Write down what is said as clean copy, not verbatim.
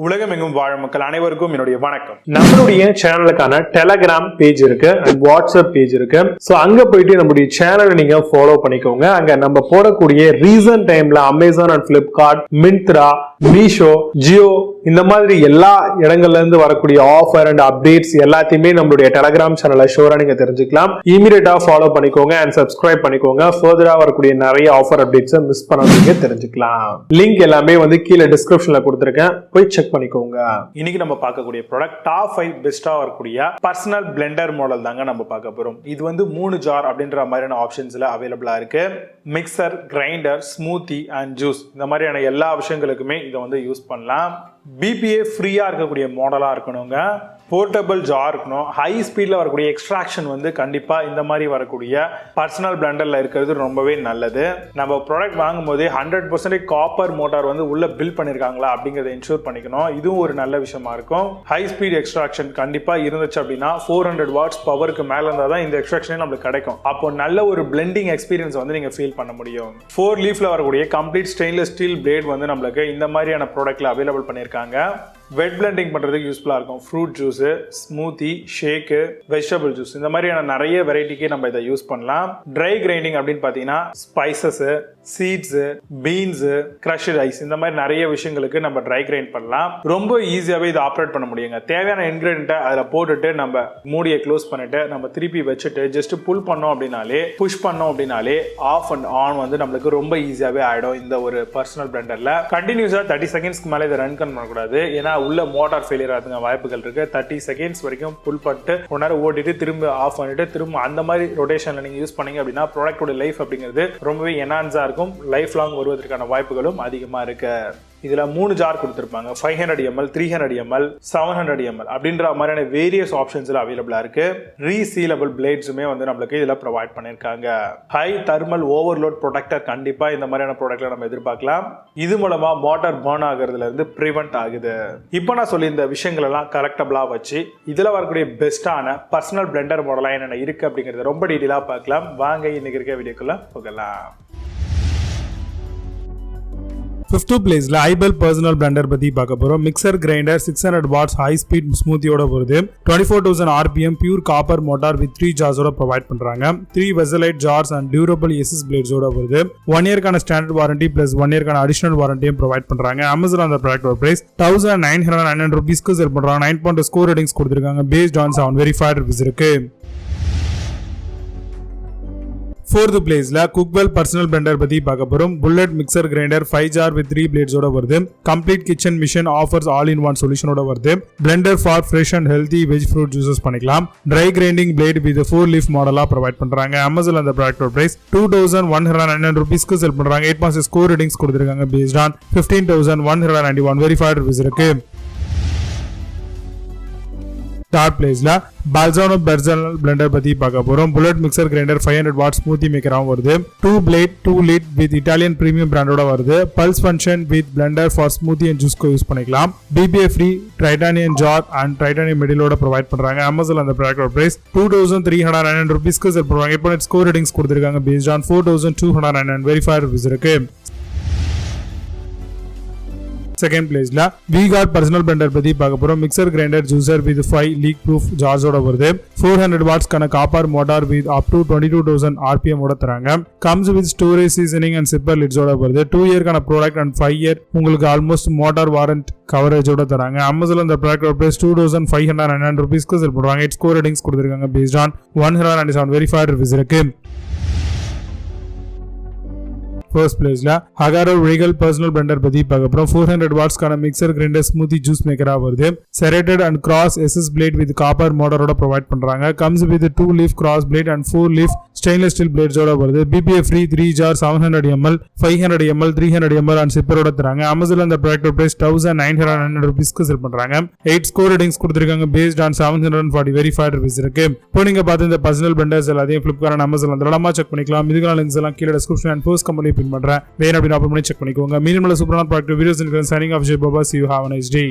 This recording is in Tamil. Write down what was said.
உலகமெங்கும் வாழும் மக்கள் அனைவருக்கும் என்னுடைய வணக்கம். நம்மளுடைய சேனலுக்கான டெலகிராம் பேஜ் இருக்கு அண்ட் வாட்ஸ்அப் பேஜ் இருக்கு. சோ அங்க போயிட்டு நம்மளுடைய சேனலை நீங்க ஃபாலோ பண்ணிக்கோங்க. அங்க நம்ம போடக்கூடிய ரீசன்ட் டைம்ல Amazon and Flipkart, Myntra, Meesho, Jio இந்த மாதிரி எல்லா இடங்கள்ல இருந்து வரக்கூடிய ஆஃபர் அண்ட் அப்டேட்ஸ் எல்லாத்தையுமே நம்மளுடைய டெலகிராம் சேனல்ல ஷோரா நீங்க தெரிஞ்சுக்கலாம். இமீடியட்டா ஃபாலோ பண்ணிக்கோங்க அண்ட் சப்ஸ்கிரைப் பண்ணிக்கோங்க. ஃபர்தரா வரக்கூடிய நிறைய ஆஃபர் அப்டேட்ஸ் மிஸ் பண்ணாதீங்க, தெரிஞ்சுக்கலாம். லிங்க் எல்லாமே கீழே டிஸ்கிரிப்ஷன்ல கொடுத்திருக்கேன், போய் செக் பண்ணிக்கோங்க. இன்னைக்கு நம்ம பார்க்கக்கூடிய ப்ராடக்ட் டாப் 5 பெஸ்டா வரக்கூடிய பர்சனல் பிளெண்டர் மாடல் தாங்க நம்ம பார்க்க போறோம். இது 3 ஜார் அப்படின்ற மாதிரியான ஆப்ஷன்ஸ்ல அவைலபிளா இருக்கு. Mixer, grinder, smoothie and juice இந்த மாதிரியான எல்லா விஷயங்களுக்குமே இதை யூஸ் பண்ணலாம். பிபிஏ ஃப்ரீயா இருக்கக்கூடிய மாடலா இருக்கணுங்க. போர்ட்டபிள் ஜார் இருக்கணும். ஹை ஸ்பீட்ல வரக்கூடிய எக்ஸ்ட்ராக்ஷன் கண்டிப்பா இந்த மாதிரி வரக்கூடிய பர்சனல் பிளெண்டர்ல இருக்கிறது ரொம்பவே நல்லது. நம்ம ப்ராடக்ட் வாங்கும் போது 100% காப்பர் மோட்டார் உள்ள பில் பண்ணிருக்காங்களா அப்படிங்கறத இன்ஷூர் பண்ணிக்கணும். இதுவும் ஒரு நல்ல விஷயமா இருக்கும். ஹை ஸ்பீட் எக்ஸ்ட்ராக்ஷன் கண்டிப்பா இருந்துச்சு அப்படின்னா 400 வாட்ஸ் பவருக்கு மேல இருந்தா தான் இந்த எக்ஸ்ட்ராக்ஷனே நமக்கு கிடைக்கும். அப்போ நல்ல ஒரு பிளெண்டிங் எக்ஸ்பீரியன்ஸ் நீங்க ஃபீல் பண்ண முடியும். 4 லீஃப்ல வரக்கூடிய கம்ப்ளீட் ஸ்டெயின்லெஸ் ஸ்டீல் பிளேட் நம்மளுக்கு இந்த மாதிரியான ப்ராடக்ட்ல அவைலபிள் பண்ணிருக்காங்க. வெட் பிளெண்டிங் பண்றதுக்கு யூஸ்ஃபுல்லா இருக்கும். ஃப்ரூட் ஜூஸ், ஸ்மூத்தி, ஷேக், வெஜிடபிள் ஜூஸ் இந்த மாதிரியான நிறைய வெரைட்டிக்கு நம்ம இதை யூஸ் பண்ணலாம். ட்ரை கிரைண்டிங் அப்படின்னு பாத்தீங்கன்னா spices, seeds, beans, crushed rice இந்த மாதிரி நிறைய விஷயங்களுக்கு நம்ம ட்ரை கிரைண்ட் பண்ணலாம். ரொம்ப ஈஸியாவே இதை ஆப்ரேட் பண்ண முடியுங்க. தேவையான இன்கிரிடியன்ட்டை அதில் போட்டுட்டு நம்ம மூடியை க்ளோஸ் பண்ணிட்டு நம்ம திருப்பி வச்சுட்டு ஜஸ்ட் புல் பண்ணோம் அப்படின்னாலே, புஷ் பண்ணோம் அப்படின்னாலே ஆஃப் அண்ட் ஆன் நம்மளுக்கு ரொம்ப ஈஸியாவே ஆயிடும். இந்த ஒரு பர்சனல் பிளெண்டர்ல கண்டினியூஸா 30 செகண்ட்ஸ்க்கு மேலே இதை ரன் பண்ணக்கூடாது. ஏன்னா உள்ள மோட்டார் ஃபெயிலியர் ஆகுதுங்க வாய்ப்புகள் இருக்கு. 30 செகண்ட்ஸ் வரைக்கும் புல் பண்ணிட்டு ஒரு நேரம் ஓட்டிட்டு திரும்ப ஆஃப் பண்ணிட்டு திரும்ப அந்த மாதிரி ரொட்டேஷன்ல நீங்க யூஸ் பண்ணீங்க அப்படின்னா ப்ராடக்டோட லைஃப் அப்படிங்கிறது ரொம்பவே என்ஹான்ஸா இருக்கும். லைஃப் லாங் வருவதற்கான வாய்ப்புகளும் அதிகமா இருக்கு. இதுல 3 ஜார் கொடுத்திருப்பாங்க. 500 ml, 300 ml, 700 ml அப்படின்ற மாதிரியான வேரியஸ் ஆப்ஷன்ஸ்ல அவைலபிளா இருக்கு. ரீசீலபிள் பிளேட்ஸுமே நம்மளுக்கு இதுல ப்ரொவைட் பண்ணிருக்காங்க. ஹை தெர்மல் ஓவர்லோட் ப்ரொடெக்டர் கண்டிப்பா இந்த மாதிரியான ப்ராடக்ட்ல நம்ம எதிர்பார்க்கலாம். இது மூலமா மோட்டார் பர்ன் ஆகுறதுல இருந்து பிரிவென்ட் ஆகுது. இப்போ நான் சொல்லி இந்த விஷயங்கள் எல்லாம் கரெக்டபிளா வச்சு இதுல வரக்கூடிய பெஸ்டான பர்சனல் பிளெண்டர் மாடலா என்னென்ன இருக்கு அப்படிங்கறத ரொம்ப டீடைலா பார்க்கலாம். வாங்க இன்னைக்கு இருக்க வீடியோக்குள்ள போகலாம். 5th பிளேஸ்ல IBell பர்சனல் பிளெண்டர் பத்தி பார்க்க போறோம். Mixer grinder 600 watts high speed ஸ்மூத்தியோட வருது. 24,000 RPM pure copper motor with 3 ஜார்ஸோட ப்ரொவைட் பண்றாங்க. 3 வெசலைட் ஜார்ஸ் அண்ட் டியூரபிள் எஸ்எஸ் பிளேட்ஸோட வருது. 1 இயர்க்கான ஸ்டாண்டர்ட் வாரண்டி பிளஸ் 1 இயர்க்கான அடிஷனல் வாரண்டியும் ப்ரொவைட் பண்றாங்க. அமேசான் அந்த ப்ராடக்ட் பிரைஸ் 1999 ரூபீஸ்க்கு செல் பண்றாங்க. 9.2 ஸ்கோர் ரேட்டிங்ஸ் கொடுத்திருக்காங்க. பேஸ்ட் ஆன் 7 வெரிஃபைட் ரிவ்யூஸ் இருக்கு. 4th பிளேஸ்ல Cookwell பர்சனல் பிளெண்டர் பத்தி பார்க்க போறோம். Bullet mixer grinder 5 jar with 3 பிளேட்ஸோட வருது. Complete kitchen mission offers all in one சொல்யூஷனோட வருது. Blender for fresh and healthy veg fruit juices பண்ணிக்கலாம். Dry grinding blade with 4 leaf மாடலா ப்ரொவைட் பண்றாங்க. அமேசான் அந்த ப்ராடக்ட் பிரைஸ் 2199 ரூபீஸ்க்கு செல் பண்றாங்க. 8.6 ஸ்கோர் ரேட்டிங்ஸ் கொடுத்திருக்காங்க. பேஸ்ட் ஆன் 15,191 வெரிஃபைட் ரிவ்யூஸ் இருக்கு. 3rd பிளேஸ்ல Balzano பர்சனல் பிளெண்டர் பத்தி பார்க்க போறோம். Bullet mixer grinder 500 watt smoothie மேக்கராவும் வருது. 2 blade 2 lid with Italian premium பிராண்டோட வருது. Pulse function with blender for smoothie and ஜூஸ்க்கு யூஸ் பண்ணிக்கலாம். BBA free titanium jar and titanium மிடிலோட ப்ரொவைட் பண்றாங்க. அமேசான் அந்த ப்ராடக்ட் பிரைஸ் 2399 ரூபீஸ்க்கு செல் பண்றாங்க. 8.8 ஸ்கோர் ரேட்டிங்ஸ் கொடுத்திருக்காங்க. பேஸ்ட் ஆன் 4299 வெரிஃபைட் ரிவ்யூஸ் இருக்கு. 2nd பிளேஸ்ல Regal பர்சனல் பிளெண்டர் பத்தி பார்க்க போறோம். Mixer grinder juicer with 5 leak proof ஜார்ஸோட வருது. 400 வாட்ஸ் கான copper motor with up to 22,000 RPM ஓட தராங்க. Comes with storage seasoning and sipper லிட்ஸோட வருது. 2 இயர்க்கான ப்ராடக்ட் அண்ட் 5 இயர் உங்களுக்கு ஆல்மோஸ்ட் மோட்டார் வாரண்ட் கவரேஜோட தராங்க. அமேசான் அந்த ப்ராடக்ட் பிரைஸ் 2599 ரூபீஸ்க்கு செல் பண்றாங்க. 8 ஸ்கோர் ரேட்டிங்ஸ் கொடுத்திருக்காங்க. பேஸ்ட் ஆன் 197 வெரிஃபைட் ரிவ்யூஸ் இருக்கு. 1st பிளேஸ்ல Agaro Regal பர்சனல் பிளெண்டர் பத்தி பார்க்க போறோம். 400 வாட்ஸ் கான மிக்சர் கிரைண்டர் ஸ்மூத்தி ஜூஸ் மேக்கரா வருது. Serrated and cross SS blade with copper மோட்டாரோட ப்ரொவைட் பண்றாங்க. Comes with 2 leaf cross blade and 4 leaf stainless steel பிளேட்ஸோட வருது. BBA free 3 jar 700 ml, 500 ml, 300 ml and சிப்பரோட தராங்க. அமேசான் அந்த ப்ராடக்ட் பிரைஸ் 1999 ரூபீஸ்க்கு செல் பண்றாங்க. 8 ஸ்கோர் ரேட்டிங்ஸ் கொடுத்திருக்காங்க. பேஸ்ட் ஆன் 740 வெரிஃபைட் ரிவ்யூஸ் இருக்கு. இப்போ நீங்க பார்த்த இந்த பர்சனல் பிளெண்டர்ஸ் எல்லாத்தையும் Flipkart, Amazon தாராளமா செக் பண்ணிக்கலாம். இதுக்கான லிங்க்ஸ் எல்லாம் கீழே டிஸ்கிரிப்ஷன் அண்ட் போஸ்ட் கம்பெனி பின் பண்றேன். வேணும் அப்படின்னு செக் பண்ணிக்கோங்க. மீண்டும் சூப்பரான product videos signing off Jai Baba. See you, have a nice day.